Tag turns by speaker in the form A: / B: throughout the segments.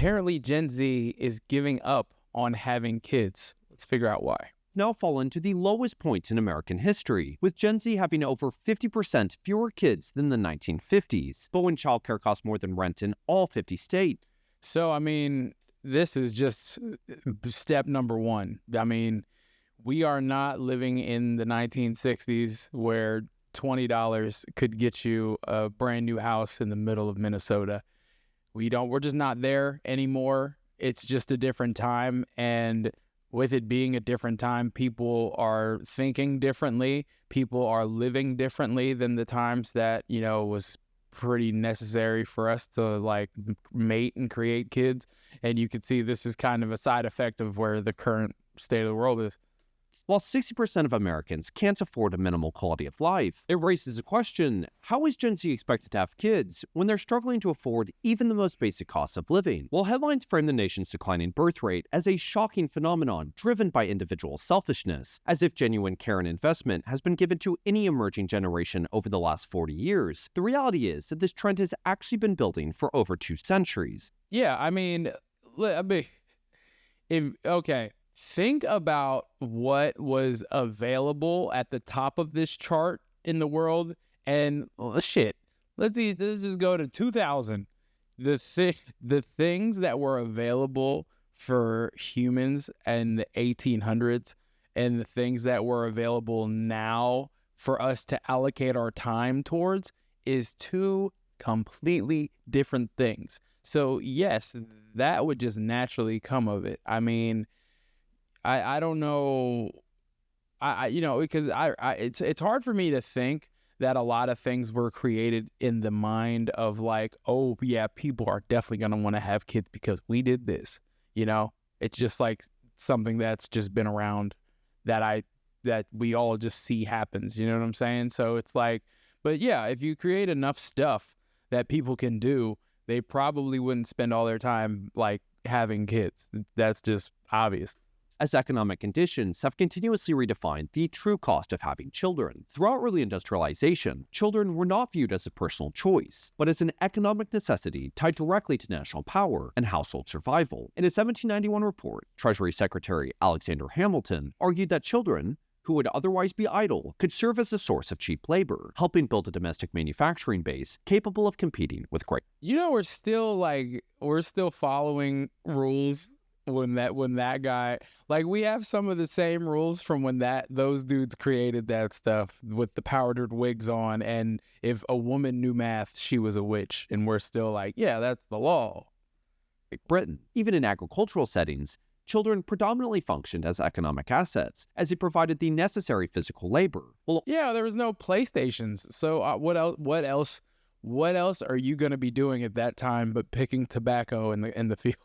A: Apparently, Gen Z is giving up on having kids. Let's figure out why.
B: Now fallen to the lowest point in American history, with Gen Z having over 50% fewer kids than the 1950s, but when childcare costs more than rent in all 50 states.
A: So, I mean, this is just step number one. I mean, we are not living in the 1960s where $20 could get you a brand new house in the middle of Minnesota. We're just not there anymore. It's just a different time, and with it being a different time, people are thinking differently. People are living differently than the times that, was pretty necessary for us to like mate and create kids. And you can see this is kind of a side effect of where the current state of the world is.
B: While 60% of Americans can't afford a minimal quality of life, it raises a question: how is Gen Z expected to have kids when they're struggling to afford even the most basic costs of living? While headlines frame the nation's declining birth rate as a shocking phenomenon driven by individual selfishness, as if genuine care and investment has been given to any emerging generation over the last 40 years, the reality is that this trend has actually been building for over 2 centuries.
A: Yeah, think about what was available at the top of this chart in the world, and let's just go to 2000. The things that were available for humans in the 1800s and the things that were available now for us to allocate our time towards is 2 completely different things. So yes, that would just naturally come of it. I mean, I don't know, because it's hard for me to think that a lot of things were created in the mind of like, oh yeah, people are definitely going to want to have kids because we did this, It's just like something that's just been around that we all just see happens, you know what I'm saying? So it's like, but yeah, if you create enough stuff that people can do, they probably wouldn't spend all their time like having kids. That's just obvious.
B: As economic conditions have continuously redefined the true cost of having children. Throughout early industrialization, children were not viewed as a personal choice, but as an economic necessity tied directly to national power and household survival. In a 1791 report, Treasury Secretary Alexander Hamilton argued that children who would otherwise be idle could serve as a source of cheap labor, helping build a domestic manufacturing base capable of competing with great.
A: We're still following rules when that guy, like, we have some of the same rules from when those dudes created that stuff with the powdered wigs on, and if a woman knew math, she was a witch, and we're still like, yeah, that's the law.
B: Britain, even in agricultural settings, children predominantly functioned as economic assets, as they provided the necessary physical labor.
A: Well, yeah, there was no PlayStations, so what else are you going to be doing at that time but picking tobacco in the field?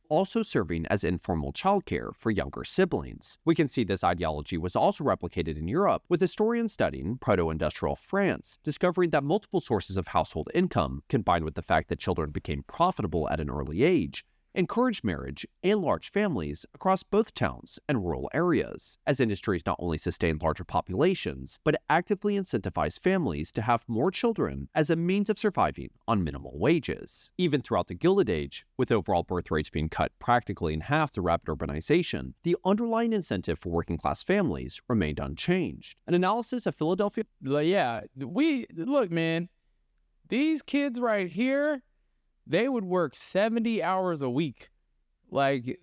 B: Also serving as informal childcare for younger siblings. We can see this ideology was also replicated in Europe, with historians studying proto-industrial France, discovering that multiple sources of household income, combined with the fact that children became profitable at an early age, encouraged marriage and large families across both towns and rural areas, as industries not only sustained larger populations, but actively incentivized families to have more children as a means of surviving on minimal wages. Even throughout the Gilded Age, with overall birth rates being cut practically in half through rapid urbanization, the underlying incentive for working-class families remained unchanged. An analysis of Philadelphia...
A: Yeah, look, man, these kids right here, they would work 70 hours a week. Like these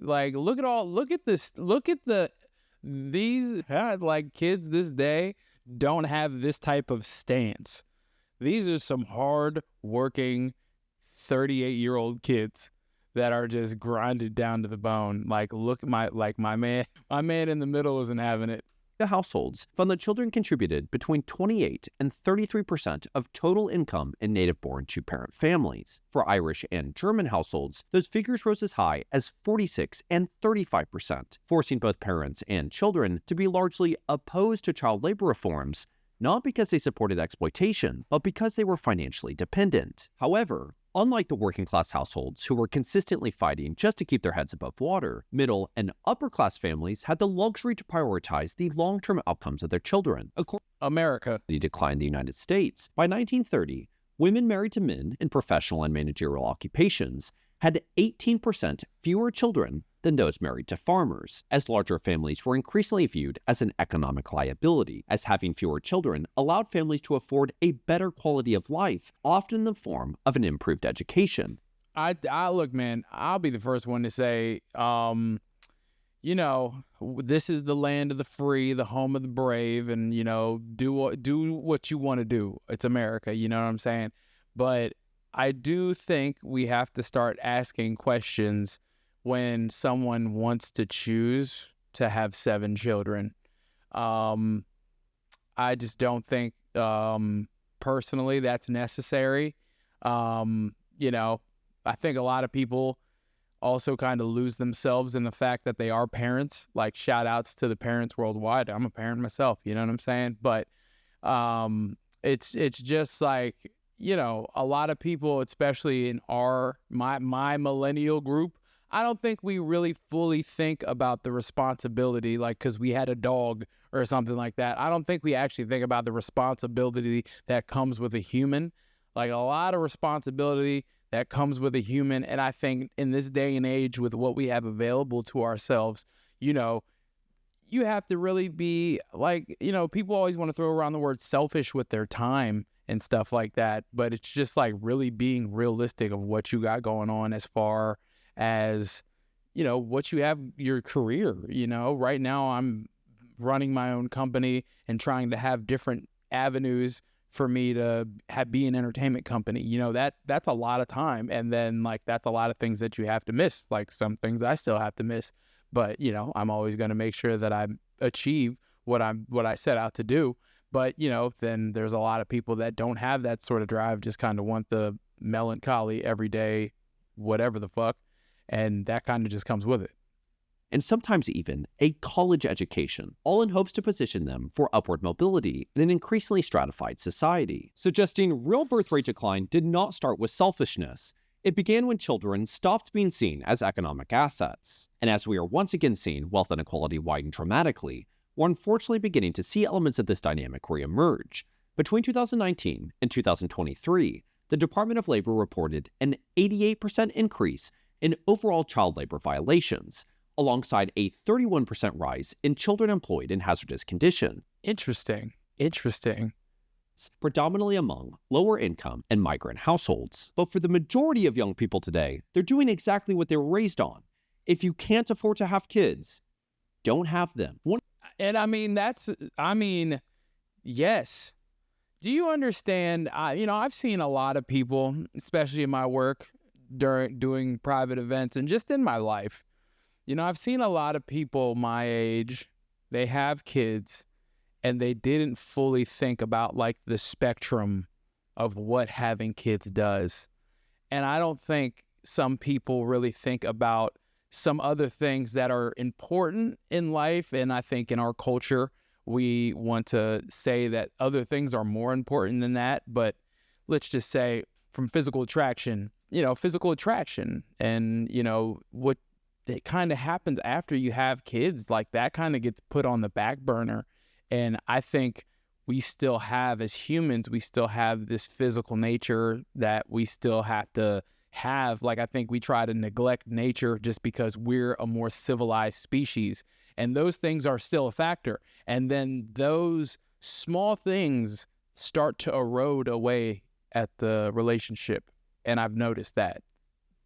A: kids this day don't have this type of stance. These are some hard working 38-year-old kids that are just grinded down to the bone. Like, look at my man in the middle isn't having it.
B: The households found that children contributed between 28 and 33% of total income in native-born two-parent families. For Irish and German households, those figures rose as high as 46 and 35%, forcing both parents and children to be largely opposed to child labor reforms, not because they supported exploitation, but because they were financially dependent. However, unlike the working-class households who were consistently fighting just to keep their heads above water, middle and upper-class families had the luxury to prioritize the long-term outcomes of their children.
A: America.
B: The decline in the United States. By 1930, women married to men in professional and managerial occupations had 18% fewer children than those married to farmers, as larger families were increasingly viewed as an economic liability, as having fewer children allowed families to afford a better quality of life, often in the form of an improved education.
A: I look, man, I'll be the first one to say, this is the land of the free, the home of the brave, and, do what you want to do. It's America, you know what I'm saying? But I do think we have to start asking questions when someone wants to choose to have 7 children. I just don't think, personally, that's necessary. I think a lot of people also kind of lose themselves in the fact that they are parents. Like, shout outs to the parents worldwide. I'm a parent myself, you know what I'm saying? But it's just like, a lot of people, especially in my millennial group, I don't think we really fully think about the responsibility, like, because we had a dog or something like that. I don't think we actually think about the responsibility that comes with a human. Like, a lot of responsibility that comes with a human. And I think in this day and age, with what we have available to ourselves, you have to really be like, people always want to throw around the word selfish with their time and stuff like that. But it's just like really being realistic of what you got going on as far as, what you have, your career. Right now I'm running my own company and trying to have different avenues for me to be an entertainment company. That's a lot of time. And then, like, that's a lot of things that you have to miss. Like, some things I still have to miss, but I'm always going to make sure that I achieve what I set out to do. But, then there's a lot of people that don't have that sort of drive, just kind of want the melancholy everyday, whatever the fuck. And that kind of just comes with it.
B: And sometimes even a college education, all in hopes to position them for upward mobility in an increasingly stratified society. Suggesting real birth rate decline did not start with selfishness. It began when children stopped being seen as economic assets. And as we are once again seeing wealth inequality widen dramatically, we're unfortunately beginning to see elements of this dynamic reemerge. Between 2019 and 2023, the Department of Labor reported an 88% increase in overall child labor violations, alongside a 31% rise in children employed in hazardous conditions.
A: Interesting.
B: Predominantly among lower income and migrant households. But for the majority of young people today, they're doing exactly what they were raised on. If you can't afford to have kids, don't have them.
A: Yes. Do you understand? I've seen a lot of people, especially in my work, doing private events and just in my life. I've seen a lot of people my age, they have kids, and they didn't fully think about, like, the spectrum of what having kids does. And I don't think some people really think about some other things that are important in life. And I think in our culture, we want to say that other things are more important than that. But let's just say, from physical attraction and, what it kind of happens after you have kids, like, that kind of gets put on the back burner. And I think we still have, as humans, we still have this physical nature that we still have to have. Like, I think we try to neglect nature just because we're a more civilized species. And those things are still a factor. And then those small things start to erode away at the relationship. And I've noticed that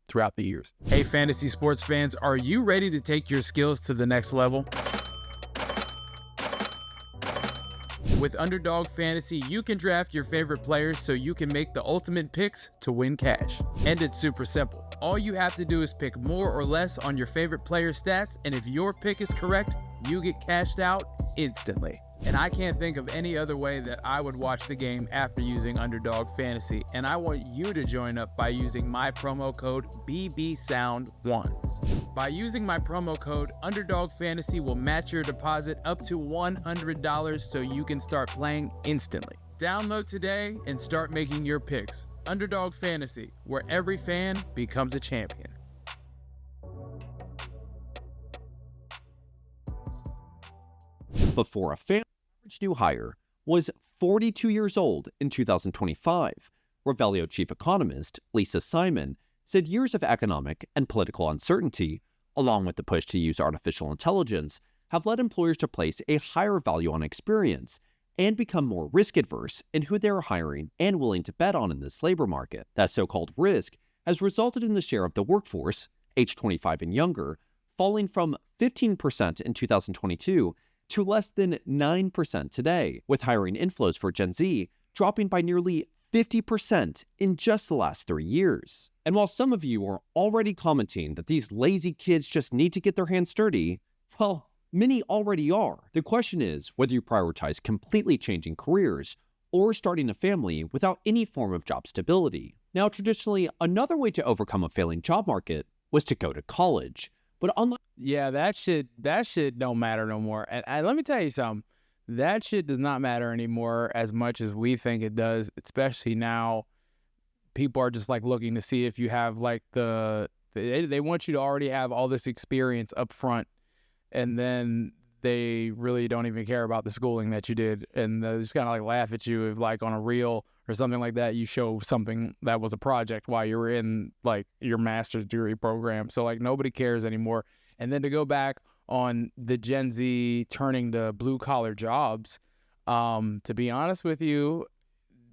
A: throughout the years. Hey, fantasy sports fans, are you ready to take your skills to the next level? With Underdog Fantasy, you can draft your favorite players so you can make the ultimate picks to win cash. And it's super simple. All you have to do is pick more or less on your favorite player stats, and if your pick is correct, you get cashed out instantly. And I can't think of any other way that I would watch the game after using Underdog Fantasy. And I want you to join up by using my promo code BBSound1. By using my promo code, Underdog Fantasy will match your deposit up to $100 so you can start playing instantly. Download today and start making your picks. Underdog Fantasy, where every fan becomes a champion.
B: Before a family, average new hire was 42 years old in 2025. Revelio chief economist Lisa Simon said years of economic and political uncertainty, along with the push to use artificial intelligence, have led employers to place a higher value on experience and become more risk-adverse in who they are hiring and willing to bet on in this labor market. That so-called risk has resulted in the share of the workforce, age 25 and younger, falling from 15% in 2022 to less than 9% today, with hiring inflows for Gen Z dropping by nearly 50% in just the last 3 years. And while some of you are already commenting that these lazy kids just need to get their hands dirty, well, many already are. The question is whether you prioritize completely changing careers or starting a family without any form of job stability. Now, traditionally, another way to overcome a failing job market was to go to college. But unlike
A: that shit don't matter no more. And let me tell you something. That shit does not matter anymore as much as we think it does, especially now. People are just like looking to see if you have like they want you to already have all this experience up front, and then they really don't even care about the schooling that you did, and they just kind of like laugh at you if like on a reel or something like that you show something that was a project while you were in like your master's degree program. So like nobody cares anymore. And then to go back on the Gen Z turning to blue collar jobs, to be honest with you,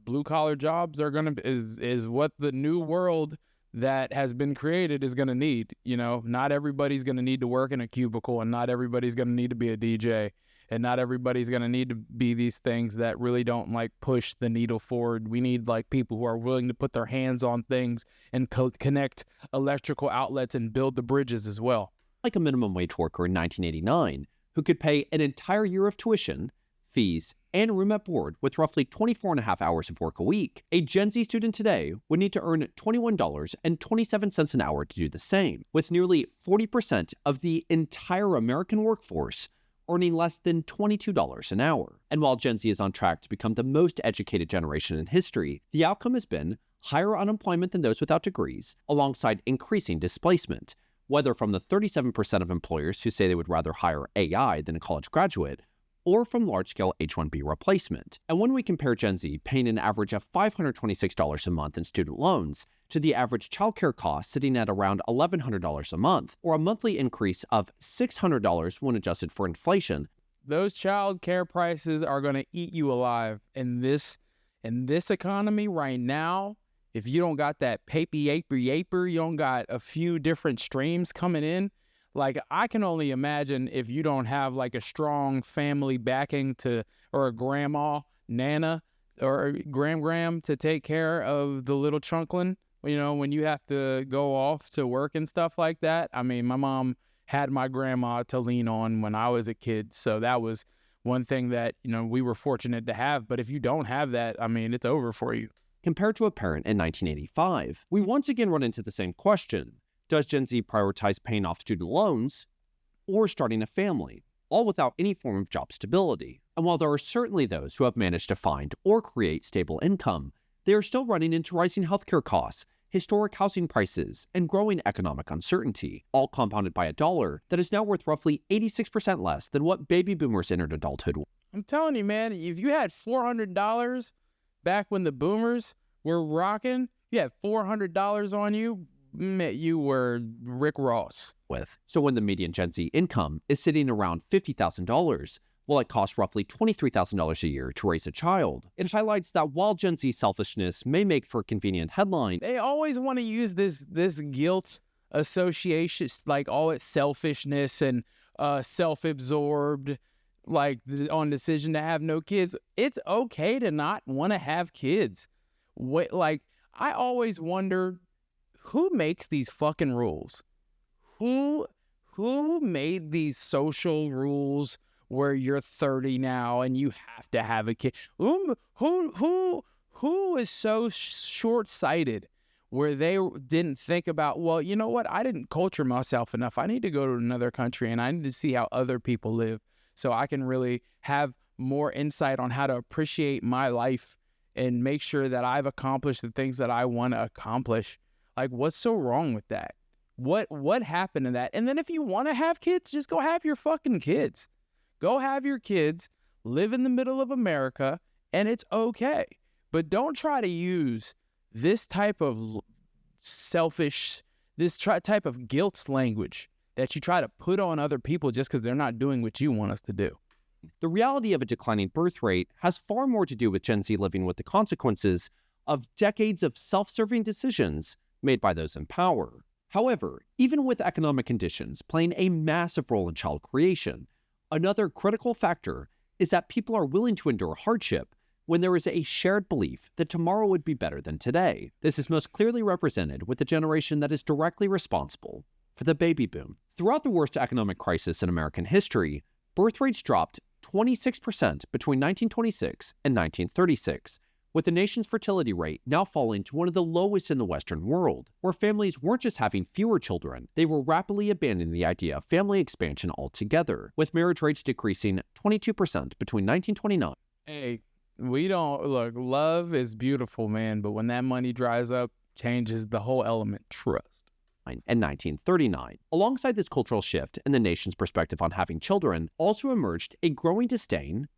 A: blue collar jobs are is what the new world that has been created is going to need. You know, not everybody's going to need to work in a cubicle, and not everybody's going to need to be a DJ, and not everybody's going to need to be these things that really don't like push the needle forward. We need like people who are willing to put their hands on things and connect electrical outlets and build the bridges as well.
B: Like a minimum wage worker in 1989 who could pay an entire year of tuition, fees, and room at board with roughly 24 and a half hours of work a week, a Gen Z student today would need to earn $21.27 an hour to do the same, with nearly 40% of the entire American workforce earning less than $22 an hour. And while Gen Z is on track to become the most educated generation in history, the outcome has been higher unemployment than those without degrees, alongside increasing displacement, whether from the 37% of employers who say they would rather hire AI than a college graduate, or from large-scale H-1B replacement. And when we compare Gen Z paying an average of $526 a month in student loans to the average childcare cost sitting at around $1,100 a month, or a monthly increase of $600 when adjusted for inflation,
A: those childcare prices are going to eat you alive in this economy right now. If you don't got that yaper, you don't got a few different streams coming in. Like, I can only imagine if you don't have like a strong family backing or a grandma, nana, or gram to take care of the little chunklin, you know, when you have to go off to work and stuff like that. I mean, my mom had my grandma to lean on when I was a kid. So that was one thing that, you know, we were fortunate to have. But if you don't have that, I mean, it's over for you.
B: Compared to a parent in 1985, we once again run into the same question. Does Gen Z prioritize paying off student loans or starting a family, all without any form of job stability? And while there are certainly those who have managed to find or create stable income, they are still running into rising healthcare costs, historic housing prices, and growing economic uncertainty, all compounded by a dollar that is now worth roughly 86% less than what baby boomers entered adulthood with.
A: I'm telling you, man, if you had $400 back when the boomers were rocking, you had $400 on you, you were Rick Ross.
B: So when the median Gen Z income is sitting around $50,000, while it costs roughly $23,000 a year to raise a child, it highlights that while Gen Z selfishness may make for a convenient headline,
A: they always want to use this guilt association, like all its selfishness and self-absorbed, like on decision to have no kids. It's okay to not want to have kids. Like, I always wonder, who makes these fucking rules? Who made these social rules where you're 30 now and you have to have a kid? Who is so short-sighted where they didn't think about, well, you know what? I didn't culture myself enough. I need to go to another country and I need to see how other people live so I can really have more insight on how to appreciate my life and make sure that I've accomplished the things that I want to accomplish. Like, what's so wrong with that? What happened to that? And then if you want to have kids, just go have your fucking kids. Go have your kids, live in the middle of America, and it's okay. But don't try to use this type of selfish, type of guilt language that you try to put on other people just because they're not doing what you want us to do.
B: The reality of a declining birth rate has far more to do with Gen Z living with the consequences of decades of self-serving decisions made by those in power. However, even with economic conditions playing a massive role in child creation, another critical factor is that people are willing to endure hardship when there is a shared belief that tomorrow would be better than today. This is most clearly represented with the generation that is directly responsible for the baby boom. Throughout the worst economic crisis in American history, birth rates dropped 26% between 1926 and 1936, with the nation's fertility rate now falling to one of the lowest in the Western world, where families weren't just having fewer children, they were rapidly abandoning the idea of family expansion altogether, with marriage rates decreasing 22% between 1929.
A: Hey, we don't, look, love is beautiful, man, but when that money dries up, changes the whole element, trust.
B: And 1939. Alongside this cultural shift in the nation's perspective on having children, also emerged a growing disdain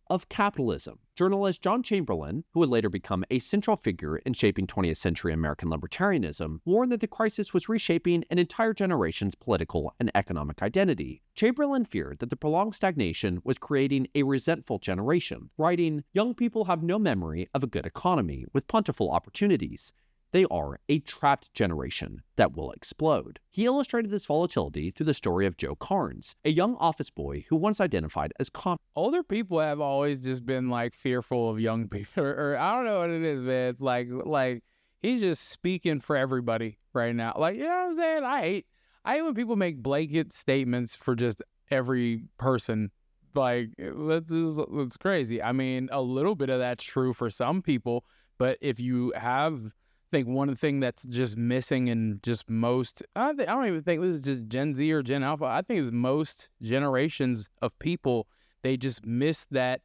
B: of capitalism. Journalist John Chamberlain, who would later become a central figure in shaping 20th century American libertarianism, warned that the crisis was reshaping an entire generation's political and economic identity. Chamberlain feared that the prolonged stagnation was creating a resentful generation, writing, "Young people have no memory of a good economy with plentiful opportunities. They are a trapped generation that will explode." He illustrated this volatility through the story of Joe Carnes, a young office boy who once identified as
A: older people have always just been like fearful of young people, or I don't know what it is, man. Like he's just speaking for everybody right now. Like, you know what I'm saying? I hate when people make blanket statements for just every person. Like, it's crazy. I mean, a little bit of that's true for some people, but if you have, I think one thing that's just missing in just most, I don't even think this is just Gen Z or Gen Alpha. I think it's most generations of people. They just miss that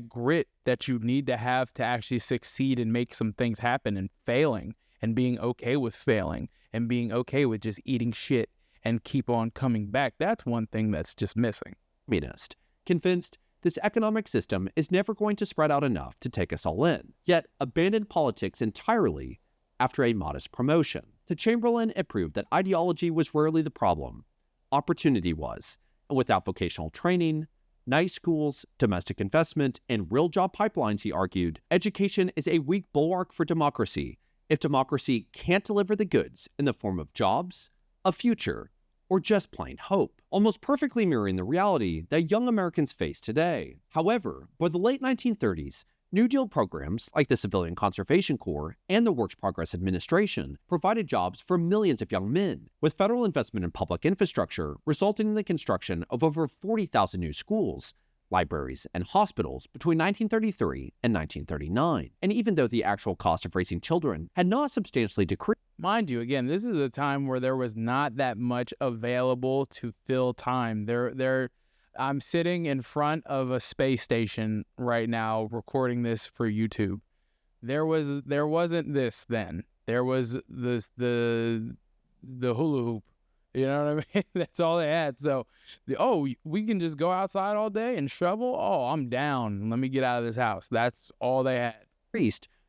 A: grit that you need to have to actually succeed and make some things happen, and failing and being okay with failing and being okay with just eating shit and keep on coming back. That's one thing that's just missing.
B: Communist, convinced this economic system is never going to spread out enough to take us all in, yet abandoned politics entirely after a modest promotion. To Chamberlain, it proved that ideology was rarely the problem. Opportunity was. And without vocational training, nice schools, domestic investment, and real job pipelines, he argued, education is a weak bulwark for democracy if democracy can't deliver the goods in the form of jobs, a future, or just plain hope, almost perfectly mirroring the reality that young Americans face today. However, by the late 1930s, New Deal programs like the Civilian Conservation Corps and the Works Progress Administration provided jobs for millions of young men, with federal investment in public infrastructure resulting in the construction of over 40,000 new schools, libraries, and hospitals between 1933 and 1939. And even though the actual cost of raising children had not substantially decreased,
A: mind you, again, this is a time where there was not that much available to fill time. I'm sitting in front of a space station right now recording this for YouTube. There wasn't this then. There was the hula hoop. You know what I mean? That's all they had. So, we can just go outside all day and shovel? Oh, I'm down. Let me get out of this house. That's all they had.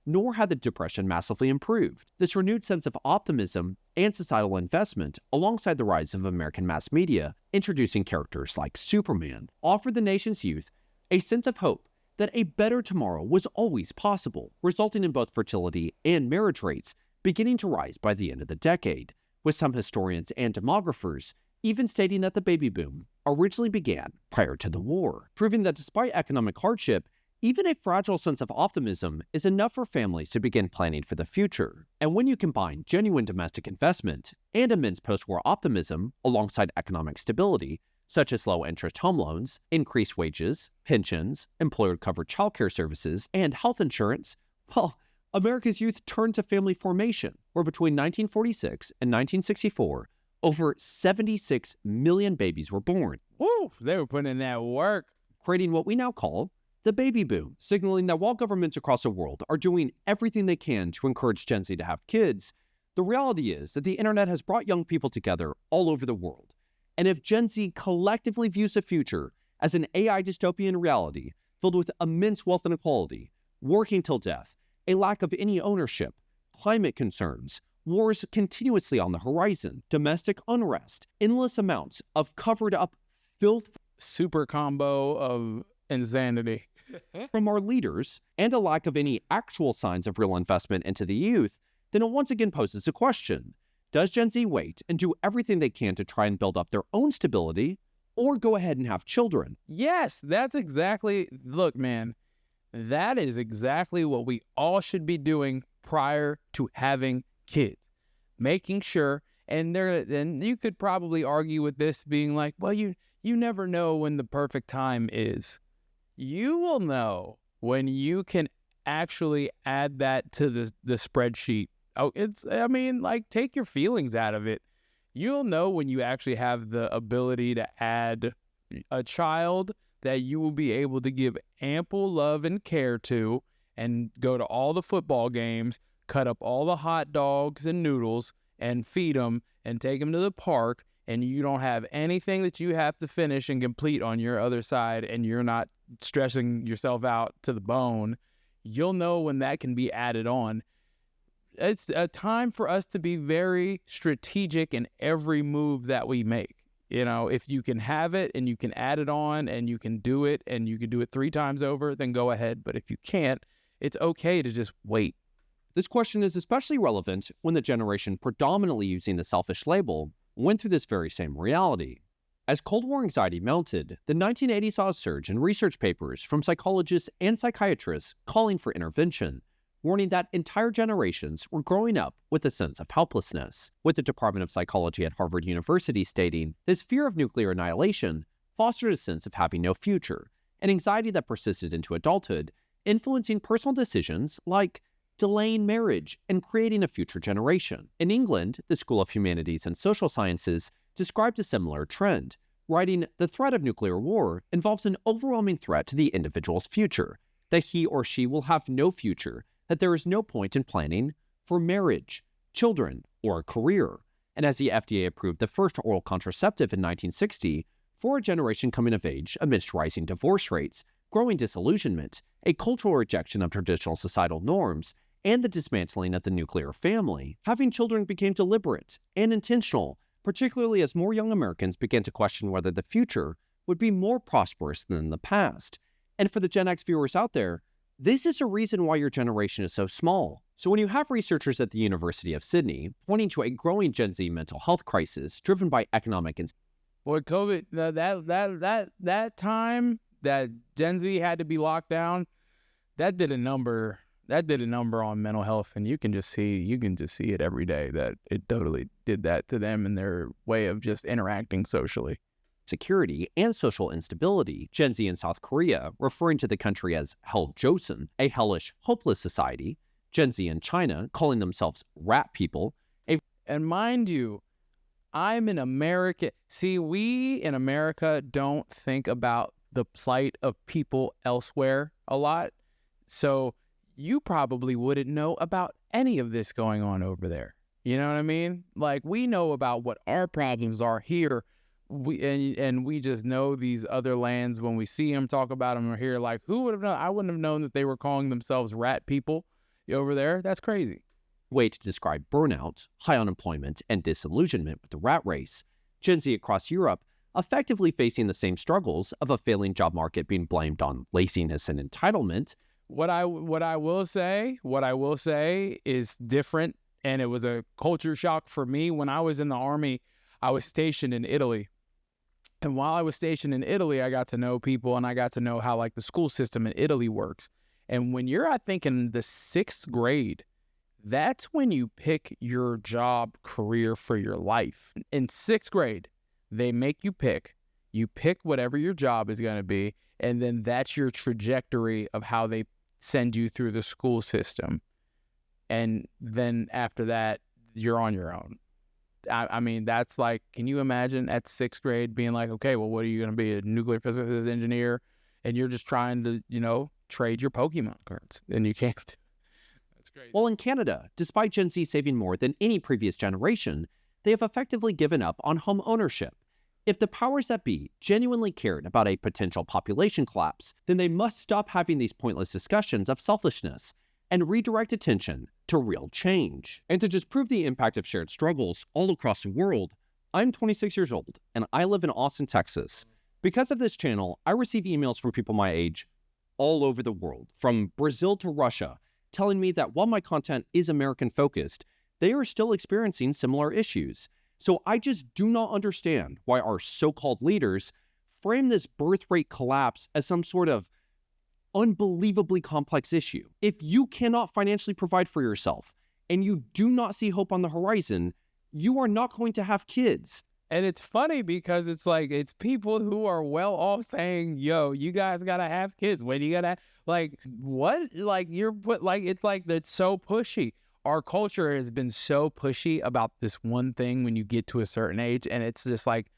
B: Nor had the Depression massively improved. This renewed sense of optimism and societal investment, alongside the rise of American mass media, introducing characters like Superman, offered the nation's youth a sense of hope that a better tomorrow was always possible, resulting in both fertility and marriage rates beginning to rise by the end of the decade, with some historians and demographers even stating that the baby boom originally began prior to the war, proving that despite economic hardship, even a fragile sense of optimism is enough for families to begin planning for the future. And when you combine genuine domestic investment and immense post-war optimism alongside economic stability, such as low-interest home loans, increased wages, pensions, employer-covered childcare services, and health insurance, well, America's youth turned to family formation, where between 1946 and 1964, over 76 million babies were born.
A: Woo! They were putting in that work.
B: Creating what we now call the baby boom, signaling that while governments across the world are doing everything they can to encourage Gen Z to have kids, the reality is that the internet has brought young people together all over the world. And if Gen Z collectively views the future as an AI dystopian reality filled with immense wealth inequality, working till death, a lack of any ownership, climate concerns, wars continuously on the horizon, domestic unrest, endless amounts of covered up filth
A: Super combo of insanity.
B: from our leaders, and a lack of any actual signs of real investment into the youth, then it once again poses a question. Does Gen Z wait and do everything they can to try and build up their own stability, or go ahead and have children?
A: Yes, that's exactly, look, man, that is exactly what we all should be doing prior to having kids. Making sure, and you could probably argue with this being like, well, you never know when the perfect time is. You will know when you can actually add that to the spreadsheet. Oh, take your feelings out of it. You'll know when you actually have the ability to add a child that you will be able to give ample love and care to, and go to all the football games, cut up all the hot dogs and noodles and feed them and take them to the park, and you don't have anything that you have to finish and complete on your other side, and you're not stressing yourself out to the bone. You'll know when that can be added on. It's a time for us to be very strategic in every move that we make. You know, if you can have it and you can add it on and you can do it and you can do it 3 times over, then go ahead. But if you can't, it's okay to just wait.
B: This question is especially relevant when the generation predominantly using the selfish label went through this very same reality. As Cold War anxiety mounted, the 1980s saw a surge in research papers from psychologists and psychiatrists calling for intervention, warning that entire generations were growing up with a sense of helplessness, with the Department of Psychology at Harvard University stating this fear of nuclear annihilation fostered a sense of having no future, an anxiety that persisted into adulthood, influencing personal decisions like delaying marriage and creating a future generation. In England, the School of Humanities and Social Sciences described a similar trend, writing, "The threat of nuclear war involves an overwhelming threat to the individual's future, that he or she will have no future, that there is no point in planning for marriage, children, or a career." And as the FDA approved the first oral contraceptive in 1960, for a generation coming of age amidst rising divorce rates, growing disillusionment, a cultural rejection of traditional societal norms, and the dismantling of the nuclear family, having children became deliberate and intentional, particularly as more young Americans began to question whether the future would be more prosperous than the past. And for the Gen X viewers out there, this is a reason why your generation is so small. So when you have researchers at the University of Sydney pointing to a growing Gen Z mental health crisis driven by economic
A: Boy, COVID, that time that Gen Z had to be locked down, that did a number. That did a number on mental health, and you can just see it every day that it totally did that to them and their way of just interacting socially.
B: security, and social instability. Gen Z in South Korea, referring to the country as Hell Joseon, a hellish, hopeless society. Gen Z in China, calling themselves rat people.
A: And mind you, I'm in America. See, we in America don't think about the plight of people elsewhere a lot. So you probably wouldn't know about any of this going on over there. You know what I mean? Like, we know about what our problems are here. We just know these other lands when we see them, talk about them, or here. Like, who would have known? I wouldn't have known that they were calling themselves rat people over there. That's crazy.
B: Way to describe burnout, high unemployment, and disillusionment with the rat race. Gen Z across Europe effectively facing the same struggles of a failing job market being blamed on laziness and entitlement.
A: What I will say is different, and it was a culture shock for me. When I was in the Army, I was stationed in Italy. And while I was stationed in Italy, I got to know people, and I got to know how, like, the school system in Italy works. And when you're, I think, in the 6th grade, that's when you pick your job career for your life. In 6th grade, they make you pick. You pick whatever your job is going to be, and then that's your trajectory of how they send you through the school system. And then after that, you're on your own. I mean, that's like, can you imagine at 6th grade being like, okay, well, what are you going to be, a nuclear physics engineer? And you're just trying to, trade your Pokemon cards, and you can't. That's crazy.
B: While in Canada, despite Gen Z saving more than any previous generation, they have effectively given up on home ownership. If the powers that be genuinely cared about a potential population collapse, then they must stop having these pointless discussions of selfishness and redirect attention to real change. And to just prove the impact of shared struggles all across the world, I'm 26 years old and I live in Austin, Texas. Because of this channel, I receive emails from people my age all over the world, from Brazil to Russia, telling me that while my content is American-focused, they are still experiencing similar issues. So I just do not understand why our so-called leaders frame this birth rate collapse as some sort of unbelievably complex issue. If you cannot financially provide for yourself and you do not see hope on the horizon, you are not going to have kids.
A: And it's funny because it's like, it's people who are well off saying, yo, you guys gotta have kids. When you gotta, like, what? Like, you're put, like, it's like, it's so pushy. Our culture has been so pushy about this one thing when you get to a certain age, and it's just like,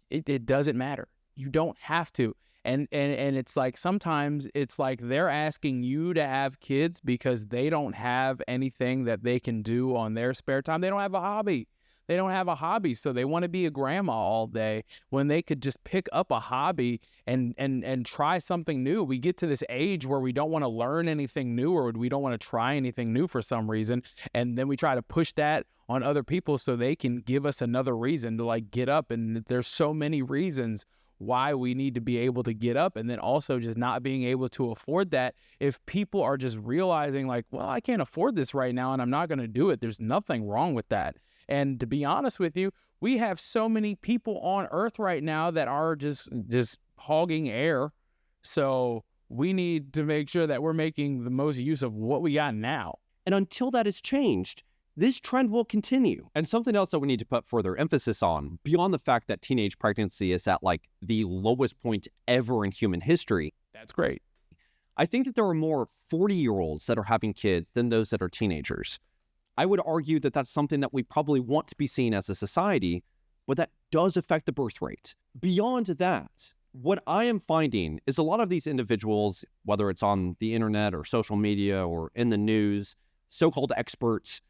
A: it doesn't matter. You don't have to. And it's like, sometimes it's like they're asking you to have kids because they don't have anything that they can do on their spare time. They don't have a hobby. They don't have a hobby, so they want to be a grandma all day when they could just pick up a hobby and try something new. We get to this age where we don't want to learn anything new, or we don't want to try anything new for some reason, and then we try to push that on other people so they can give us another reason to, like, get up. And there's so many reasons why we need to be able to get up, and then also just not being able to afford that. If people are just realizing, like, well, I can't afford this right now and I'm not going to do it, there's nothing wrong with that. And to be honest with you, we have so many people on earth right now that are just hogging air. So we need to make sure that we're making the most use of what we got now.
B: And until that is changed, this trend will continue. And something else that we need to put further emphasis on, beyond the fact that teenage pregnancy is at, like, the lowest point ever in human history.
A: That's great.
B: I think that there are more 40-year-olds that are having kids than those that are teenagers. I would argue that that's something that we probably want to be seen as a society, but that does affect the birth rate. Beyond that, what I am finding is a lot of these individuals, whether it's on the internet or social media or in the news, so-called experts,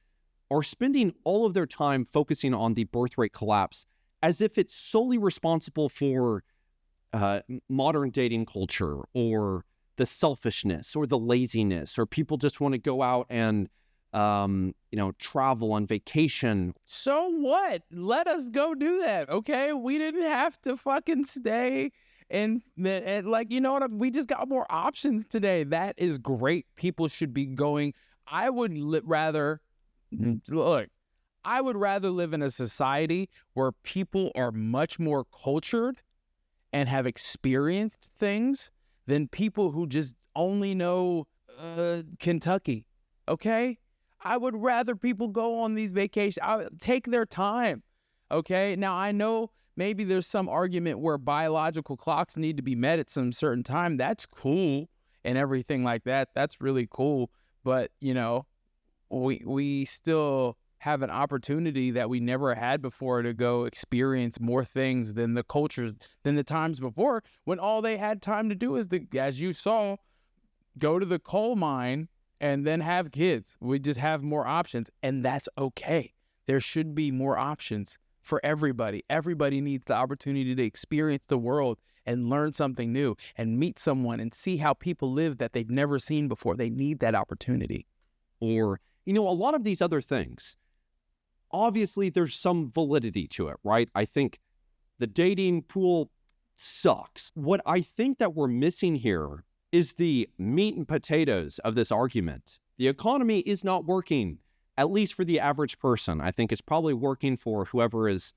B: are spending all of their time focusing on the birth rate collapse as if it's solely responsible for modern dating culture, or the selfishness, or the laziness, or people just want to go out and travel on vacation.
A: So what? Let us go do that, okay? We didn't have to fucking stay and like, you know what? We just got more options today. That is great. People should be going. I would rather live in a society where people are much more cultured and have experienced things than people who just only know Kentucky, okay? I would rather people go on these vacations. I would take their time, okay? Now, I know maybe there's some argument where biological clocks need to be met at some certain time. That's cool and everything like that. That's really cool. But, we still have an opportunity that we never had before to go experience more things than the cultures, than the times before, when all they had time to do is, as you saw, go to the coal mine and then have kids. We just have more options, and that's okay. There should be more options for everybody. Everybody needs the opportunity to experience the world and learn something new and meet someone and see how people live that they've never seen before. They need that opportunity.
B: Or, a lot of these other things. Obviously, there's some validity to it, right? I think the dating pool sucks. What I think that we're missing here is the meat and potatoes of this argument. The economy is not working, at least for the average person. I think it's probably working for whoever it's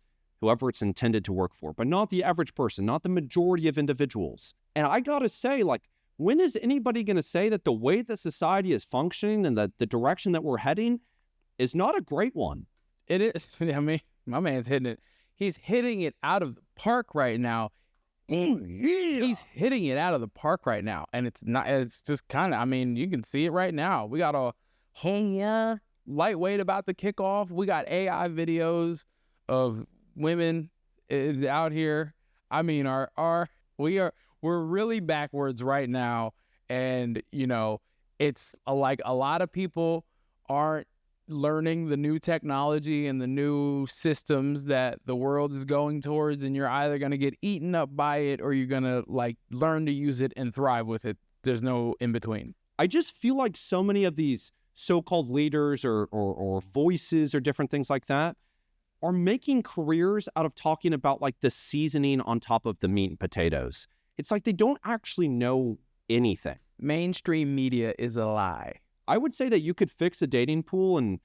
B: intended to work for, but not the average person, not the majority of individuals. And I gotta say, like, when is anybody gonna say that the way that society is functioning and the direction that we're heading is not a great one?
A: It is. I mean, my man's hitting it. He's hitting it out of the park right now. He's hitting it out of the park right now. And it's just kind of, you can see it right now. We got a whole lightweight about to kick off. We got AI videos of women out here. We're really backwards right now. And, it's like a lot of people aren't learning the new technology and the new systems that the world is going towards, and you're either going to get eaten up by it or you're going to, like, learn to use it and thrive with it. There's no in between.
B: I just feel like so many of these so-called leaders or voices or different things like that are making careers out of talking about like the seasoning on top of the meat and potatoes. It's like they don't actually know anything.
A: Mainstream media is a lie.
B: I would say that you could fix a dating pool and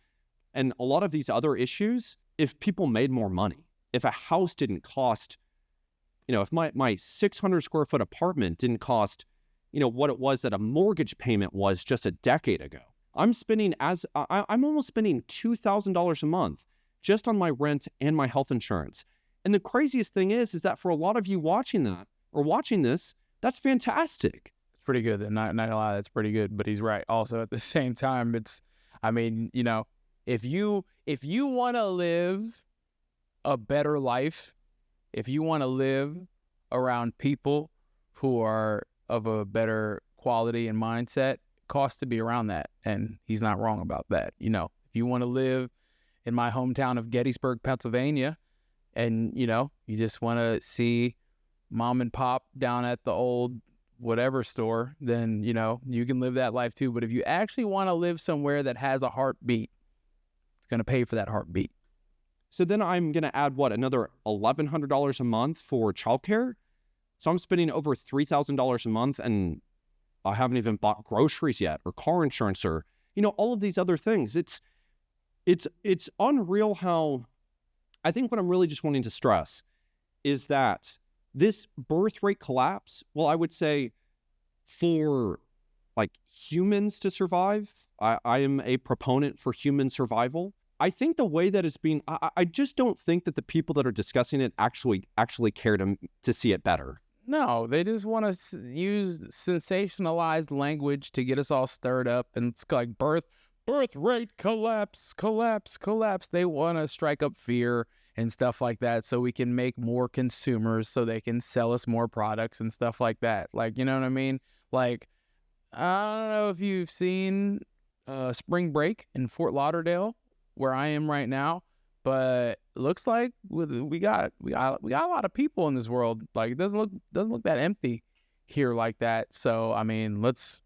B: a lot of these other issues if people made more money. If a house didn't cost, if my 600 square foot apartment didn't cost, what it was that a mortgage payment was just a decade ago. I'm almost spending $2,000 a month just on my rent and my health insurance. And the craziest thing is that for a lot of you watching this, that's fantastic.
A: It's pretty good. Not gonna lie, that's pretty good. But he's right. Also, at the same time, if you want to live a better life, if you want to live around people who are of a better quality and mindset, it costs to be around that. And he's not wrong about that. If you want to live in my hometown of Gettysburg, Pennsylvania, and, you just want to see mom and pop down at the old whatever store, then, you can live that life too. But if you actually want to live somewhere that has a heartbeat, it's going to pay for that heartbeat.
B: So then I'm going to add, another $1,100 a month for childcare? So I'm spending over $3,000 a month, and I haven't even bought groceries yet, or car insurance, or, all of these other things. It's unreal how, I think what I'm really just wanting to stress is that this birth rate collapse, well, I would say for like humans to survive, I am a proponent for human survival. I think the way that it's being, I just don't think that the people that are discussing it actually care to see it better.
A: No, they just want to use sensationalized language to get us all stirred up. And it's like birth rate collapse. They want to strike up fear and stuff like that so we can make more consumers so they can sell us more products and stuff like that. Like, you know what I mean? Like, I don't know if you've seen Spring Break in Fort Lauderdale, where I am right now, but it looks like we got a lot of people in this world. Like, it doesn't look that empty here like that. So I mean, let's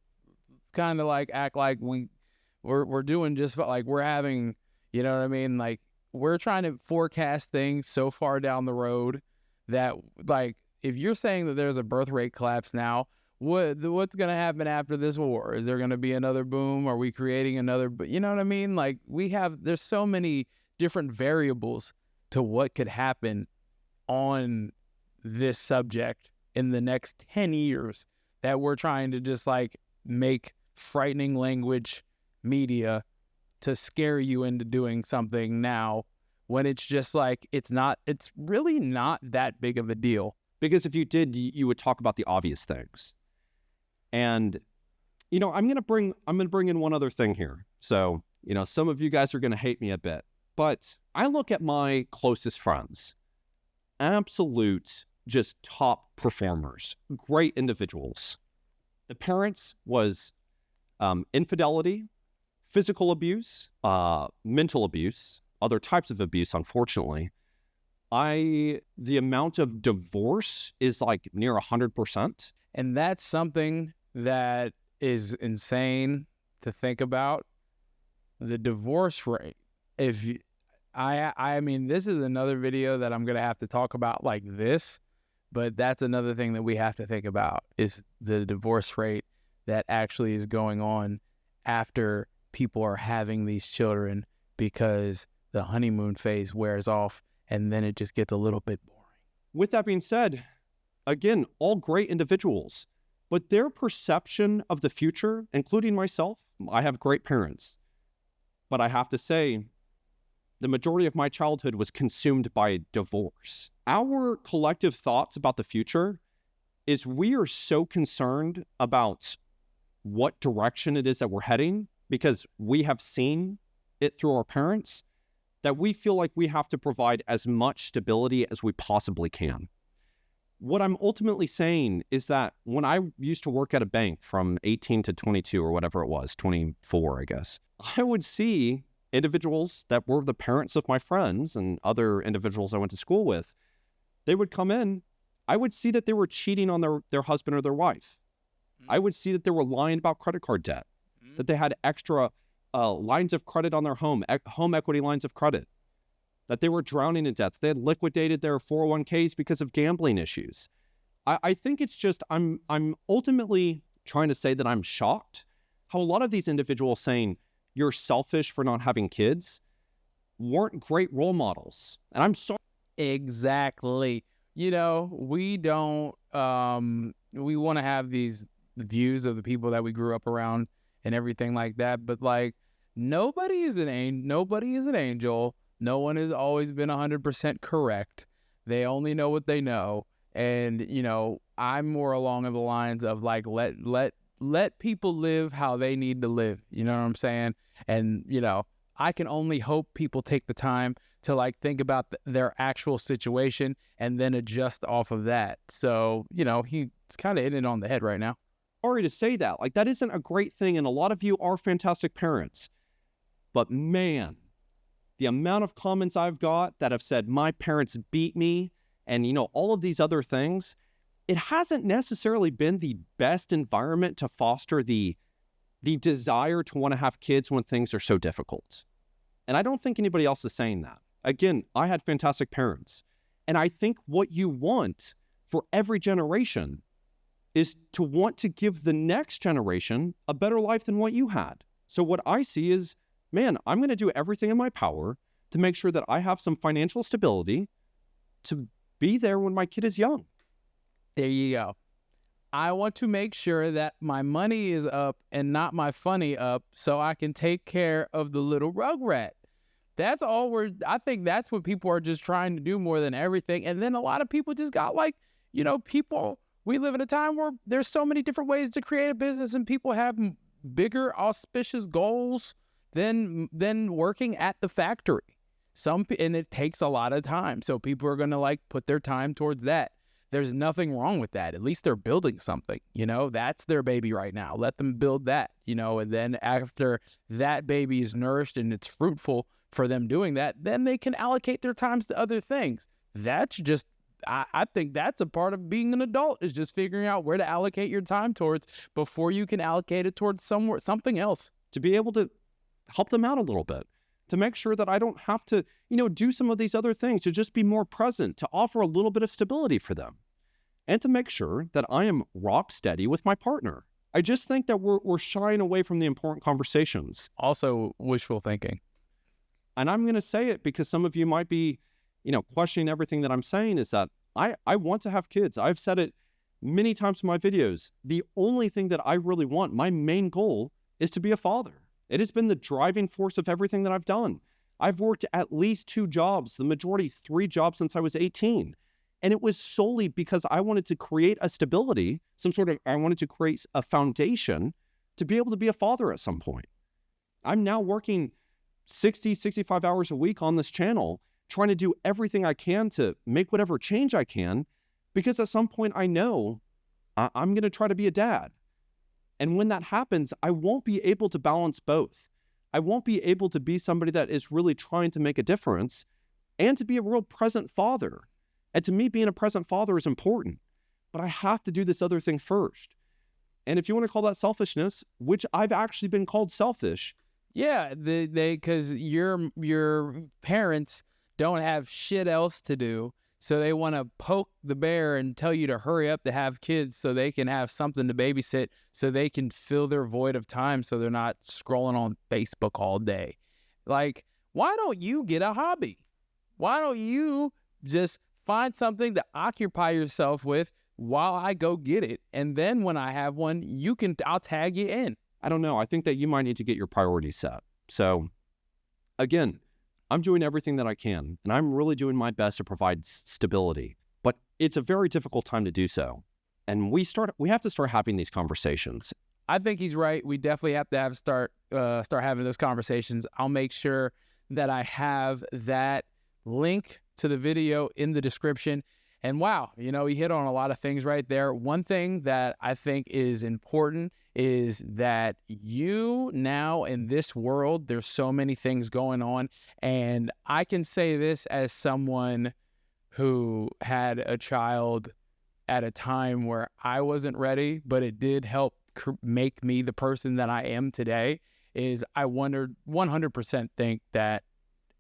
A: kind of like act like we're doing just like we're having, you know what I mean? Like, we're trying to forecast things so far down the road that, like, if you're saying that there's a birth rate collapse now, what's going to happen after this war? Is there going to be another boom? Are we creating another? But you know what I mean? Like, there's so many different variables to what could happen on this subject in the next 10 years that we're trying to just like make frightening language media to scare you into doing something now, when it's just like, it's really not that big of a deal.
B: Because if you did, you would talk about the obvious things. And, I'm going to bring in one other thing here. So, some of you guys are going to hate me a bit, but I look at my closest friends, absolute, just top performers, great individuals. The parents was infidelity, physical abuse, mental abuse, other types of abuse, unfortunately. The amount of divorce is like near 100%.
A: And that's something that is insane to think about. The divorce rate. I mean, this is another video that I'm going to have to talk about like this, but that's another thing that we have to think about is the divorce rate that actually is going on after people are having these children, because the honeymoon phase wears off and then it just gets a little bit boring.
B: With that being said, again, all great individuals, but their perception of the future, including myself, I have great parents, but I have to say, the majority of my childhood was consumed by divorce. Our collective thoughts about the future is we are so concerned about what direction it is that we're heading, because we have seen it through our parents, that we feel like we have to provide as much stability as we possibly can. What I'm ultimately saying is that when I used to work at a bank from 18 to 22 or whatever it was, 24, I guess, I would see individuals that were the parents of my friends and other individuals I went to school with. They would come in. I would see that they were cheating on their husband or their wife. I would see that they were lying about credit card debt, that they had extra lines of credit on their home equity lines of credit, that they were drowning in debt, that they had liquidated their 401ks because of gambling issues. I think it's just, I'm ultimately trying to say that I'm shocked how a lot of these individuals saying you're selfish for not having kids weren't great role models. And I'm sorry.
A: Exactly. We don't, we want to have these views of the people that we grew up around and everything like that. But like, nobody is an angel. No one has always been 100% correct. They only know what they know. And, I'm more along the lines of like, let people live how they need to live. You know what I'm saying? And, I can only hope people take the time to like think about their actual situation and then adjust off of that. So, he's kind of hitting it on the head right now.
B: Sorry to say that. Like, that isn't a great thing. And a lot of you are fantastic parents. But man, the amount of comments I've got that have said, my parents beat me, and, all of these other things, it hasn't necessarily been the best environment to foster the desire to want to have kids when things are so difficult. And I don't think anybody else is saying that. Again, I had fantastic parents. And I think what you want for every generation is to want to give the next generation a better life than what you had. So what I see is, man, I'm going to do everything in my power to make sure that I have some financial stability to be there when my kid is young.
A: There you go. I want to make sure that my money is up and not my funny up so I can take care of the little rugrat. That's all I think that's what people are just trying to do more than everything. And then a lot of people just got like, we live in a time where there's so many different ways to create a business and people have bigger auspicious goals than working at the factory. And it takes a lot of time. So people are going to like put their time towards that. There's nothing wrong with that. At least they're building something, that's their baby right now. Let them build that, and then after that baby is nourished and it's fruitful for them doing that, then they can allocate their times to other things. That's just, I think that's a part of being an adult, is just figuring out where to allocate your time towards before you can allocate it towards something else.
B: To be able to help them out a little bit, to make sure that I don't have to, do some of these other things, to just be more present, to offer a little bit of stability for them, and to make sure that I am rock steady with my partner. I just think that we're shying away from the important conversations.
A: Also, wishful thinking.
B: And I'm going to say it because some of you might be, questioning everything that I'm saying, is that I want to have kids. I've said it many times in my videos. The only thing that I really want, my main goal, is to be a father. It has been the driving force of everything that I've done. I've worked at least 2 jobs, the majority 3 jobs since I was 18. And it was solely because I wanted to create a stability, I wanted to create a foundation to be able to be a father at some point. I'm now working 60, 65 hours a week on this channel, trying to do everything I can to make whatever change I can, because at some point I know I'm going to try to be a dad. And when that happens, I won't be able to balance both. I won't be able to be somebody that is really trying to make a difference and to be a real present father. And to me, being a present father is important, but I have to do this other thing first. And if you want to call that selfishness, which I've actually been called selfish.
A: Yeah, because your parents don't have shit else to do. So they want to poke the bear and tell you to hurry up to have kids so they can have something to babysit, so they can fill their void of time so they're not scrolling on Facebook all day. Like, why don't you get a hobby? Why don't you just find something to occupy yourself with while I go get it? And then when I have one, I'll tag you in.
B: I don't know. I think that you might need to get your priorities set. So again, I'm doing everything that I can, and I'm really doing my best to provide stability. But it's a very difficult time to do so. And we have to start having these conversations.
A: I think he's right. We definitely have to start having those conversations. I'll make sure that I have that link to the video in the description. And wow, he hit on a lot of things right there. One thing that I think is important is that you now in this world, there's so many things going on. And I can say this as someone who had a child at a time where I wasn't ready, but it did help make me the person that I am today, is I 100% think that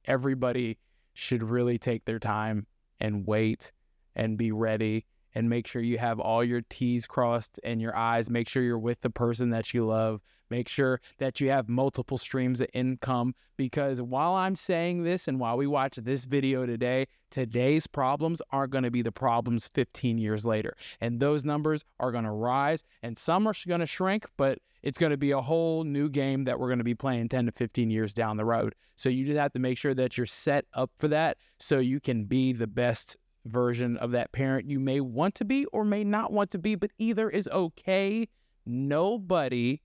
A: everybody should really take their time and wait and be ready and make sure you have all your T's crossed and your I's. Make sure you're with the person that you love. Make sure that you have multiple streams of income, because while I'm saying this and while we watch this video today, today's problems aren't going to be the problems 15 years later. And those numbers are going to rise, and some are going to shrink, but it's going to be a whole new game that we're going to be playing 10 to 15 years down the road. So you just have to make sure that you're set up for that so you can be the best version of that parent you may want to be or may not want to be, but either is okay. Nobody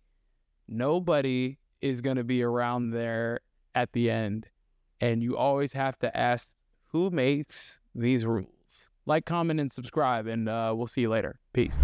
A: is going to be around there at the end. And you always have to ask, who makes these rules? Like, comment, and subscribe, and we'll see you later. Peace.